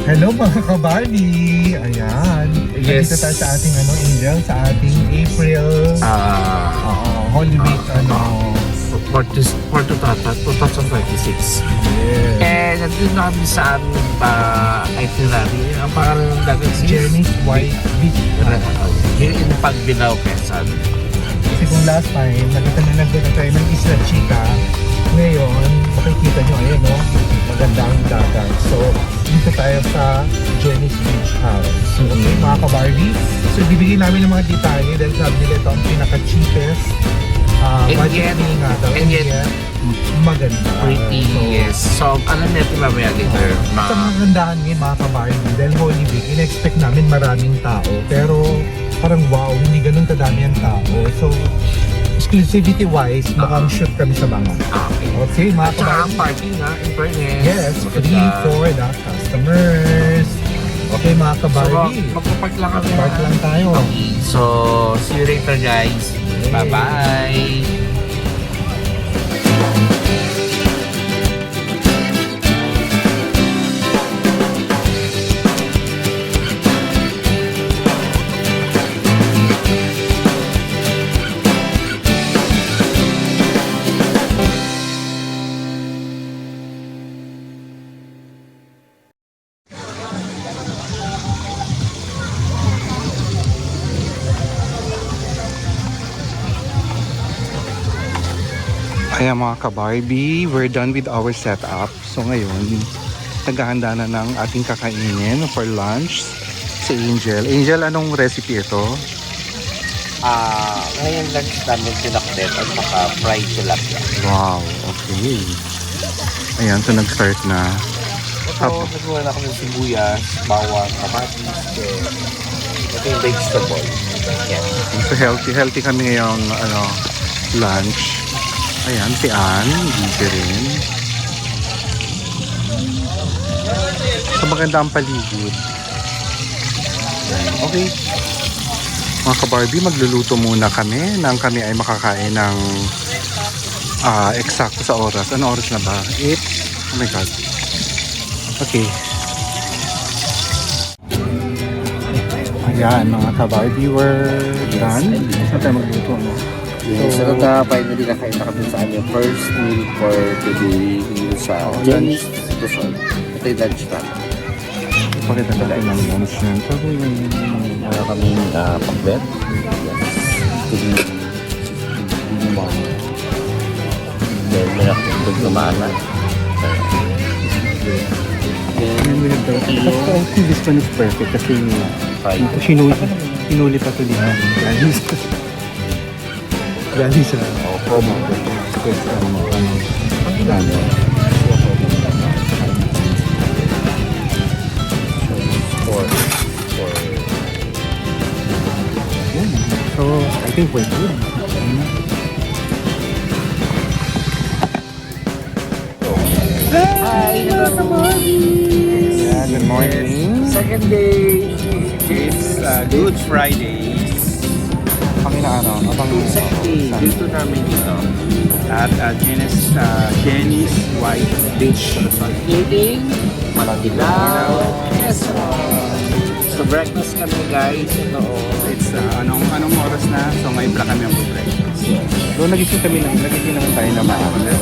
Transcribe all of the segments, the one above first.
Hello mga kabali! Ayan. Yes. Nandito tayo sa ating Angel, sa ating April Holy Week For 2026. yes. And nandito na kami sa aming itinerary. Ang pangalan ng dagat is Journey White Beach. Here in Pagbilao, Quezon. Kasi kung last time, nagpunta tayo ng Isla Chica. Ngayon, makikita nyo, ayan no, maganda ang dagat. So, dito tayo sa Jenny's Beach House. So, okay, mga ka-Barbie. So, bibigyan namin ng mga detalye dahil sabi nila ito ang pinaka-cheapest. Budget meaning nga daw. and yet, maganda. Pretty, So, yes. So, alam natin mamaya later. Sa mga gandahan ngayon mga ka-Barbie, dahil Holy Week, in-expect namin maraming tao. Pero parang wow, hindi ganun kadami ang tao. So, exclusivity-wise, mukhang shoot kami sa mga. Okay. Okay, mga At saka ang ka-Barbie. parking ha, in fairness. Yes, Maganda. free for the customers. Okay, mga So, ka-Barbie. magpapark lang kami. Park lang tayo. Okay. So, see you later guys. Bye-bye. Kaya mga ka-Barbie, we're done with our setup. So ngayon, naghahanda na ng ating kakainin for lunch. Si Angel. Angel, anong recipe ito? Ngayon lunch namin pinakdet at saka fried tilapia. Wow, okay. Ayan, so nag-start na. Ito, nagawa na kami ng sibuyas, bawang, kamatis, ito yung vegetable. Yan. So healthy kami ngayon, lunch. Ayan, si Ann, busy rin. So maganda ang paligid. Ayan, okay. Mga ka-Barbie, magluluto muna kami nang kami ay makakain ng eksakto sa oras. Ano oras na ba? 8? Oh my God. Okay. Ayan, mga ka-Barbie, we're done. Saan tayo magluto, no? Yes, so, finally nakain na kami sa aming first meal for today dito sa Jenny's Resort. Ito yung lunch namin. Pakita natin ang lunch niyan. Sabi yung... Wala kaming pakbet. Yes. Then, may nakatugtog na maalat. And we have the... I think this one is perfect kasi Fried. sinuli pa ito dito. Galing sa... Promo. So, I think we're good. Hi, hello. Yeah, good morning. Second day. It's Good Friday Kami na abang... Second day. Dito namin dito. at Jenny's White Beach. Eating Pagbilao. Yes. So breakfast kami guys. Ito. It's anong oras na? So ngayon pala kami ang breakfast. Doon nagising naman tayo na maaga.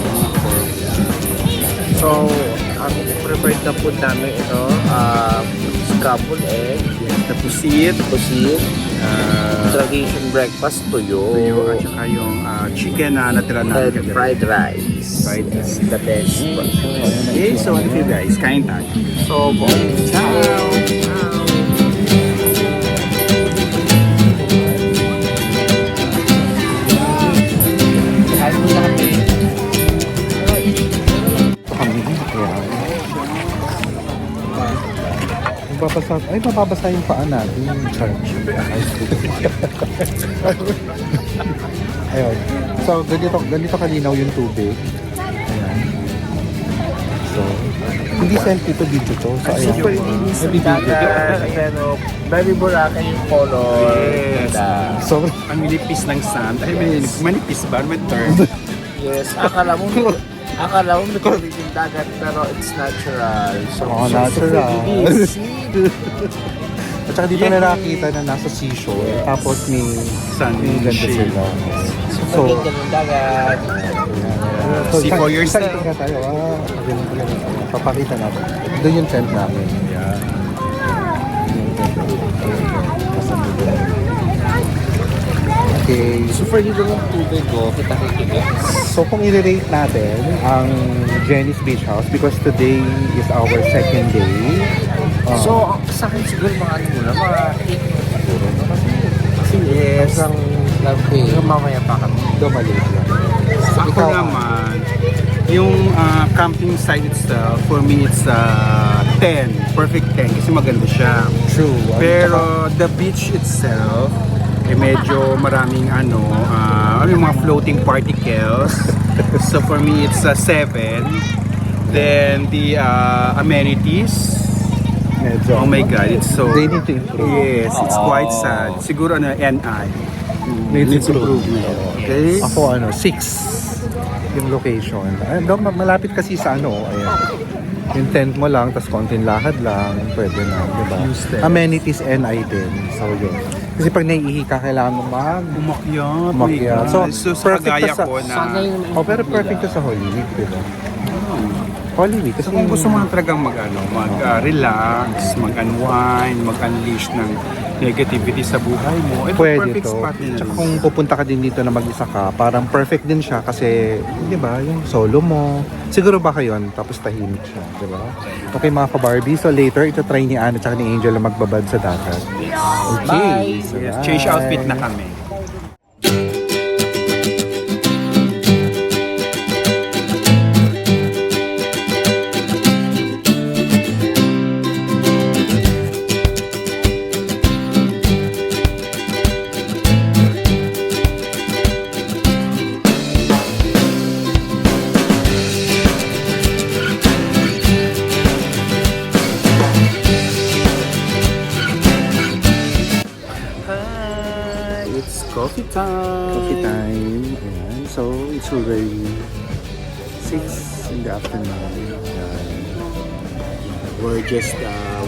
So, ang prepared na food namin ito, scrambled egg, The pusit, tradition breakfast tuyo, tuyo at saka yung chicken na natira na. and fried rice. Fried rice. The best. Okay, so ano kayo guys? Kain tayo. So, ciao! Kain mo na kami. Kami, kaya... Mababasa yung paa natin yung charge. Ayun. So, ganito kalinaw yung tubig. Ayan. So, hindi selfie to, video to. So, ayan. Super linis ang May video. dagat. Pero, very burakan yung color. Yes. Ganda. So, Ang minipis ng sand. Ay, manipis ba? May term. Yes, akala mo Akala mo may tubig yung dagat pero it's natural. So, natural. So, At saka dito na nakita na nasa seashore. Tapos may ganda Sunshade. sila. so, maganda yung dagat. See for yourself. Excited na tayo. Papakita natin. Doon yung tent namin. Yan. Okay. Super dito ng tubig ko, kita. So kung i-rate natin ang Jenny's Beach House because today is our second day. So, sa akin siguro mga ano muna, mga 8 siguro. Kasi yes, ang labi. Mamaya pa kami. Dumali lang. Ako Ikaw, naman, yung camping site itself, for me it's 10. Perfect 10 kasi maganda siya. True. Pero the beach itself, medyo maraming yung mga floating particles. So for me it's 7. Then the amenities, medyo, oh my god, it's so... they need to improve. Yes, it's quite sad. Siguro NI. Needs improvement. Okay? Ako 6 yung location. Malapit kasi sa ayan. Yung tent mo lang, tas konting lakad lang, pwede na, di ba? Few steps. Amenities NI din. So yun. Kasi pag naiihi ka, kailangan mo Umakyat. umakyat. So sa perfect kagaya ka sa- ko na... Sana yung... pero perfect to sa Holy Week, di ba? Holy Week. Kasi So kung gusto mo lang talagang mag-relax, mag-unwind, mag-unleash ng negativity sa buhay mo, ito pwede perfect to. spot din. Tsaka kung pupunta ka din dito na mag-isa ka, parang perfect din siya kasi, di ba, yung solo mo. Siguro baka yun, tapos tahimik siya, di ba? Okay mga ka-Barbie, so later, ito try ni Anna at ni Angel na magbabad sa dagat. Okay. So, Yes, change outfit na kami. Hi, it's coffee time. Coffee time. Ayan. So, it's already 6 in the afternoon. Ayan. We're just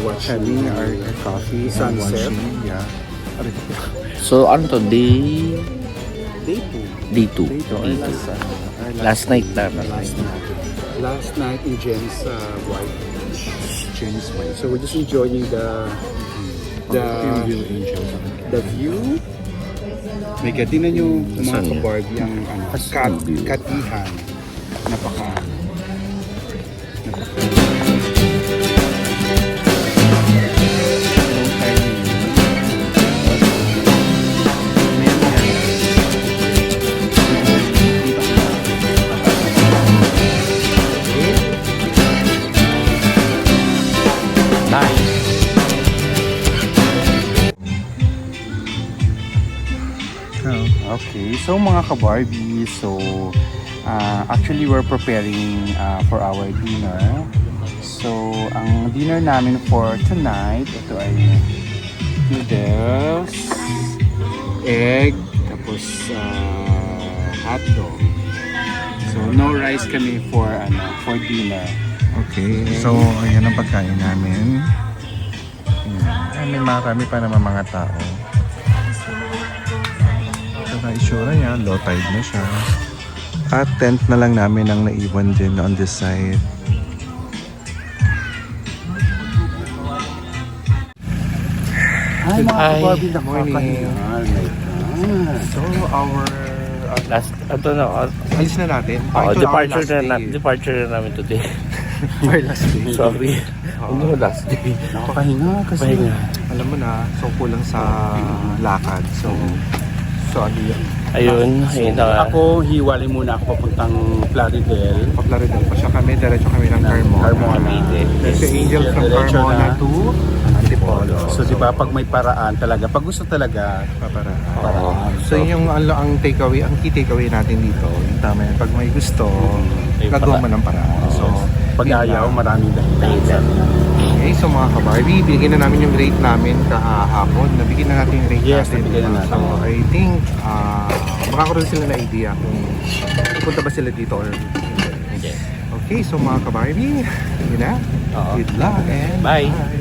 watching Having our coffee and Sunset. watching. Yeah. So, ano to? Day 2. Dito, Last night na. Last night in Jen's White Beach. Jenny's White. So we're just enjoying the view, Angel. view. May tingnan nyo mga Saan yan? ka-Barbie ang katihan. Napaka Okay, so mga ka-Barbie, so actually we're preparing for our dinner. So, ang dinner namin for tonight, ito ay noodles, egg, tapos hotdog. So no rice kami for dinner. Okay, so ayan ang pagkain namin. Ayan. May marami pa naman mga tao. Ito na itsura niya, low tide na siya. At tent na lang namin ang naiwan din on this side. Hi mga Hi. ka-Barbie, Morning. So our Ito na. alis na natin. Departure na namin today. Our last day. Sorry. Ano last day? Nakakahinga kasi. Pahinga. Alam mo na, so kulang sa lakad. So ano yun? Ayun. Ayun na. Ako, hiwalay muna ako papuntang Plaridel. Paplaridel pa siya kami, diretso kami ng Carmona. Carmona. Si Angel from Diretso Carmona na. to Antipolo. So di ba pag may paraan talaga, pag gusto talaga, Paparaan. paraan. So yun yung ang takeaway, ang key takeaway natin dito, yung tama yan, pag may gusto, gagawa mo ng paraan. So, Pag ayaw, maraming dahilan. okay, so mga ka-Barbie, bigyan na namin yung rate namin kahapon. Nabigyan na natin yung rate Yes, natin. nabigyan na natin. So, I think, makakaroon sila na idea kung pupunta ba sila dito or hindi. Okay, so mga ka-Barbie, yun na. Oo. Good luck and Bye. bye.